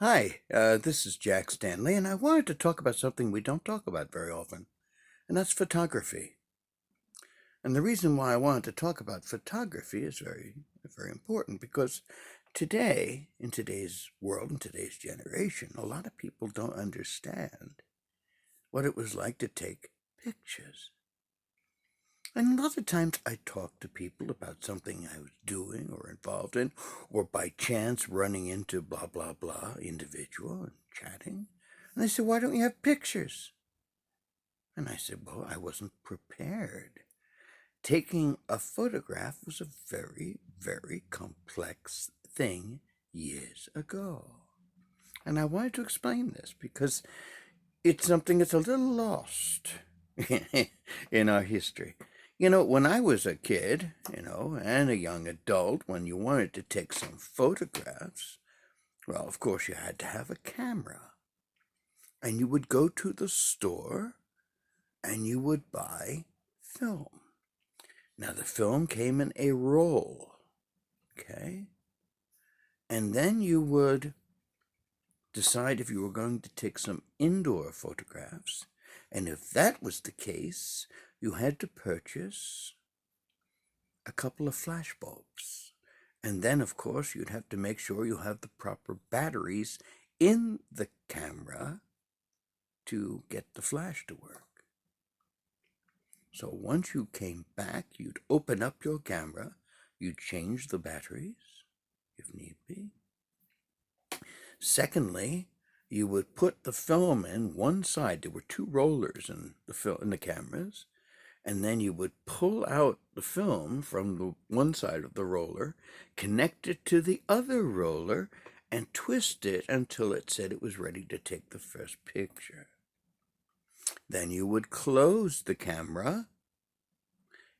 Hi, this is Jack Stanley, and I wanted to talk about something we don't talk about very often, and that's photography. And the reason why I wanted to talk about photography is very important because today, in today's world, in today's generation, a lot of people don't understand what it was like to take pictures. And a lot of times I talk to people about something I was doing or involved in, or by chance running into blah, blah, blah individual and chatting. And they say, "Why don't you have pictures?" And I said, "Well, I wasn't prepared. Taking a photograph was a very complex thing years ago." And I wanted to explain this because it's something that's a little lost in our history. When I was a kid, and a young adult, when you wanted to take some photographs, well, of course, you had to have a camera. And you would go to the store and you would buy film. Now, the film came in a roll, okay? And then you would decide if you were going to take some indoor photographs. And if that was the case, you had to purchase a couple of flash bulbs. And then, of course, you'd have to make sure you have the proper batteries in the camera to get the flash to work. So once you came back, you'd open up your camera, you'd change the batteries, if need be. Secondly, you would put the film in one side. There were two rollers in the cameras, and then you would pull out the film from the one side of the roller, connect it to the other roller, and twist it until it said it was ready to take the first picture. Then you would close the camera,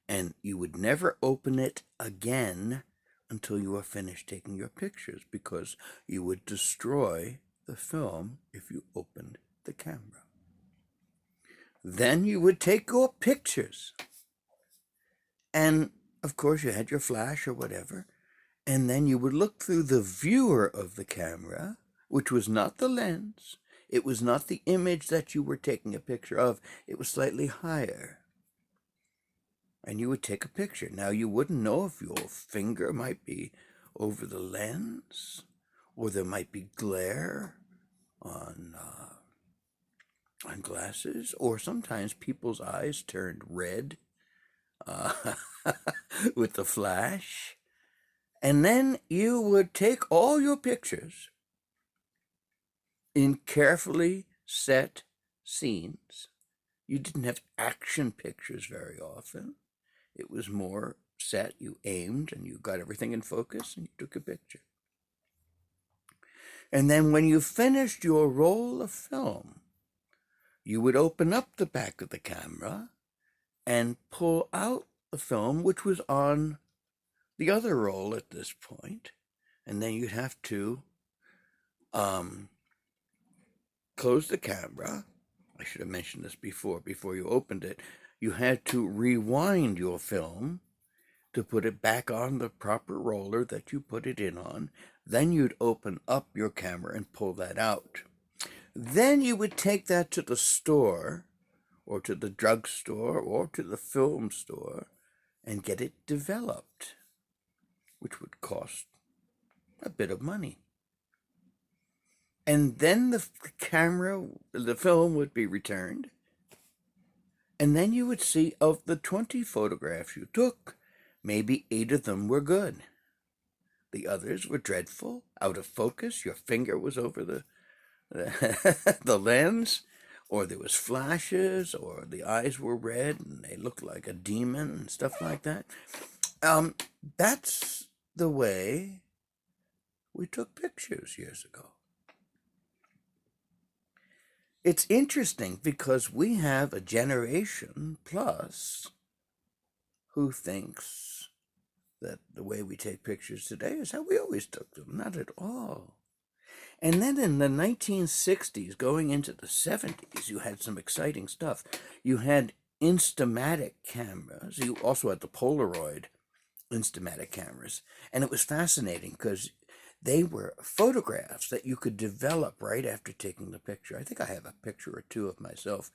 and you would never open it again until you were finished taking your pictures, because you would destroy the film if you opened the camera. Then you would take your pictures. And of course, you had your flash or whatever. And then you would look through the viewer of the camera, which was not the lens. It was not the image that you were taking a picture of. It was slightly higher. And you would take a picture. Now, you wouldn't know if your finger might be over the lens, or there might be glare on glasses, or sometimes people's eyes turned red uh, with the flash. And then you would take all your pictures in carefully set scenes. You didn't have action pictures very often. It was more set. You aimed and you got everything in focus and you took a picture. And then when you finished your roll of film, you would open up the back of the camera and pull out the film, which was on the other roll at this point. And then you'd have to close the camera. I should have mentioned this before you opened it. You had to rewind your film to put it back on the proper roller that you put it in on. Then you'd open up your camera and pull that out. Then you would take that to the store, or to the drugstore, or to the film store, and get it developed, which would cost a bit of money. And then the film would be returned. And then you would see, of the 20 photographs you took, maybe 8 of them were good. The others were dreadful, out of focus. Your finger was over the lens, or there was flashes, or the eyes were red and they looked like a demon and stuff like that. That's the way we took pictures years ago. It's interesting because we have a generation plus who thinks that the way we take pictures today is how we always took them. Not at all. And then in the 1960s, going into the 70s, you had some exciting stuff. You had Instamatic cameras. You also had the Polaroid Instamatic cameras. And it was fascinating because They were photographs that you could develop right after taking the picture. I think I have a picture or two of myself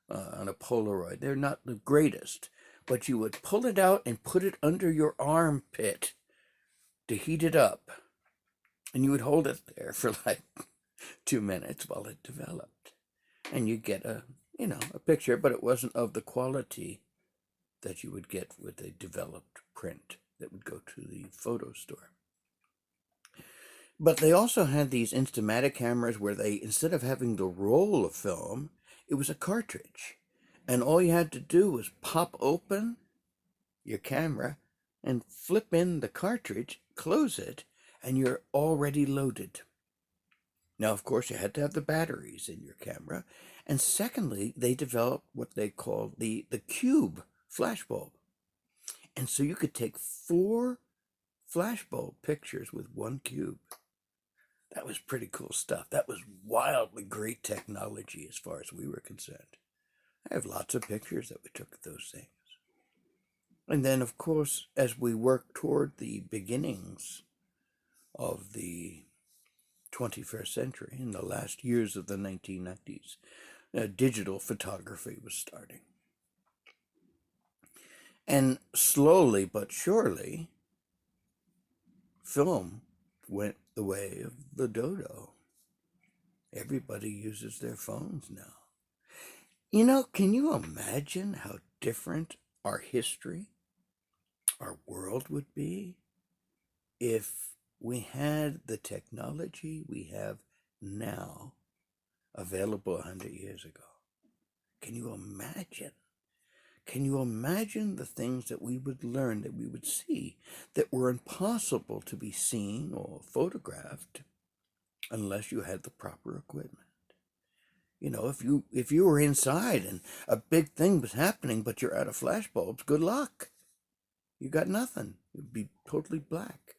on a Polaroid. They're not the greatest, but you would pull it out and put it under your armpit to heat it up. And you would hold it there for like 2 minutes while it developed. And you get a picture, but it wasn't of the quality that you would get with a developed print that would go to the photo store. But they also had these Instamatic cameras where they, instead of having the roll of film, it was a cartridge. And all you had to do was pop open your camera and flip in the cartridge, close it, and you're already loaded. Now, of course, you had to have the batteries in your camera. And secondly, they developed what they called the cube flashbulb. And so you could take 4 flashbulb pictures with 1 cube. That was pretty cool stuff. That was wildly great technology as far as we were concerned. I have lots of pictures that we took of those things. And then, of course, as we worked toward the beginnings of the 21st century, in the last years of the 1990s, digital photography was starting. And slowly but surely, film went the way of the dodo. Everybody uses their phones now. Can you imagine how different our history, our world would be if we had the technology we have now available 100 years ago? Can you imagine? Can you imagine the things that we would learn, that we would see, that were impossible to be seen or photographed unless you had the proper equipment? If you were inside and a big thing was happening, but you're out of flashbulbs, good luck. You got nothing. It'd be totally black.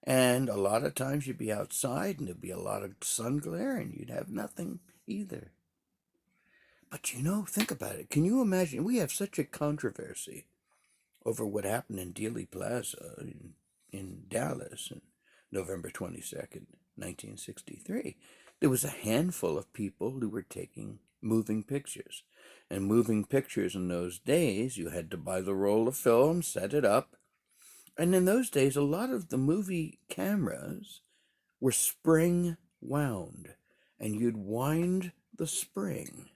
And a lot of times you'd be outside and there'd be a lot of sun glare and you'd have nothing either. But think about it. Can you imagine? We have such a controversy over what happened in Dealey Plaza in Dallas on November 22nd, 1963. There was a handful of people who were taking moving pictures. And moving pictures in those days, you had to buy the roll of film, set it up. And in those days, a lot of the movie cameras were spring wound. And you'd wind the spring.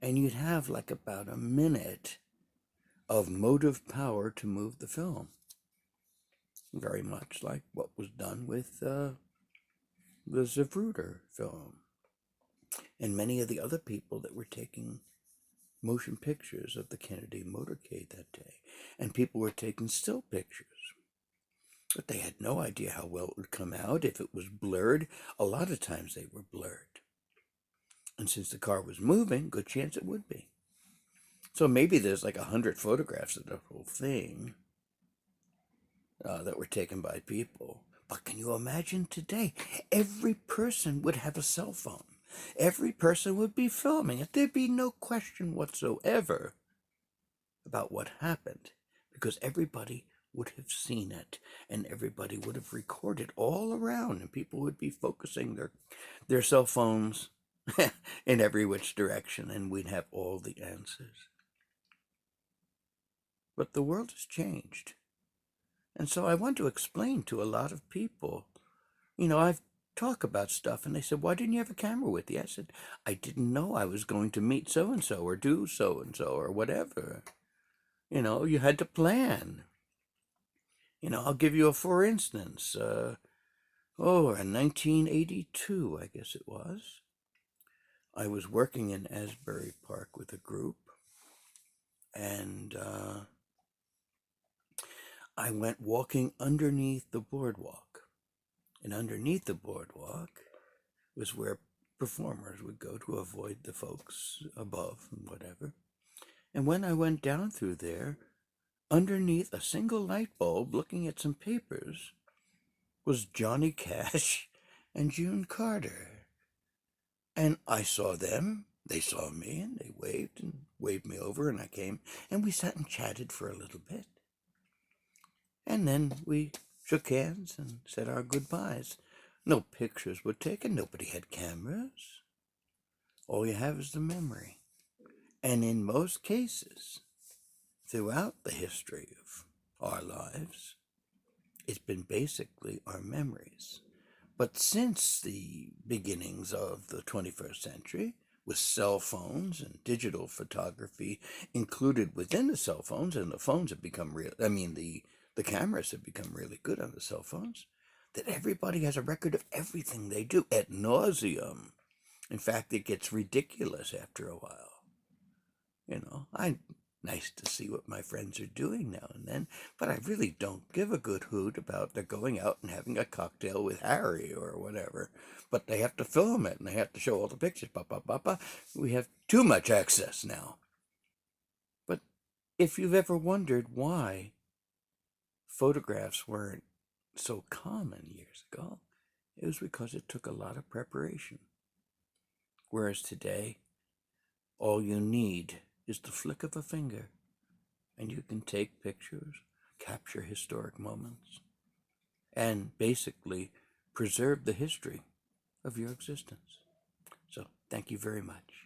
And you'd have like about a minute of motive power to move the film. Very much like what was done with the Zapruder film. And many of the other people that were taking motion pictures of the Kennedy motorcade that day. And people were taking still pictures. But they had no idea how well it would come out, if it was blurred. A lot of times they were blurred. And since the car was moving, good chance it would be. So maybe there's like 100 photographs of the whole thing that were taken by people. But can you imagine today? Every person would have a cell phone. Every person would be filming it. There'd be no question whatsoever about what happened, because everybody would have seen it, and everybody would have recorded all around, and people would be focusing their cell phones in every which direction, and we'd have all the answers. But the world has changed. And so I want to explain to a lot of people, I've talked about stuff, and they said, why didn't you have a camera with you? I said, I didn't know I was going to meet so-and-so or do so-and-so or whatever. You had to plan. I'll give you a for instance. In 1982, I guess it was, I was working in Asbury Park with a group, and I went walking underneath the boardwalk. And underneath the boardwalk was where performers would go to avoid the folks above and whatever. And when I went down through there, underneath a single light bulb, looking at some papers, was Johnny Cash and June Carter. And I saw them, they saw me, and they waved me over, and I came, and we sat and chatted for a little bit. And then we shook hands, and said our goodbyes. No pictures were taken. Nobody had cameras. All you have is the memory. And in most cases, throughout the history of our lives, it's been basically our memories. But since the beginnings of the 21st century, with cell phones and digital photography included within the cell phones, and the phones have become real, the cameras have become really good on the cell phones, that everybody has a record of everything they do ad nauseum. In fact, it gets ridiculous after a while. Nice to see what my friends are doing now and then, but I really don't give a good hoot about they're going out and having a cocktail with Harry or whatever. But they have to film it and they have to show all the pictures. We have too much access now. But if you've ever wondered why photographs weren't so common years ago, it was because it took a lot of preparation. Whereas today, all you need is the flick of a finger, and you can take pictures, capture historic moments, and basically preserve the history of your existence. So, thank you very much.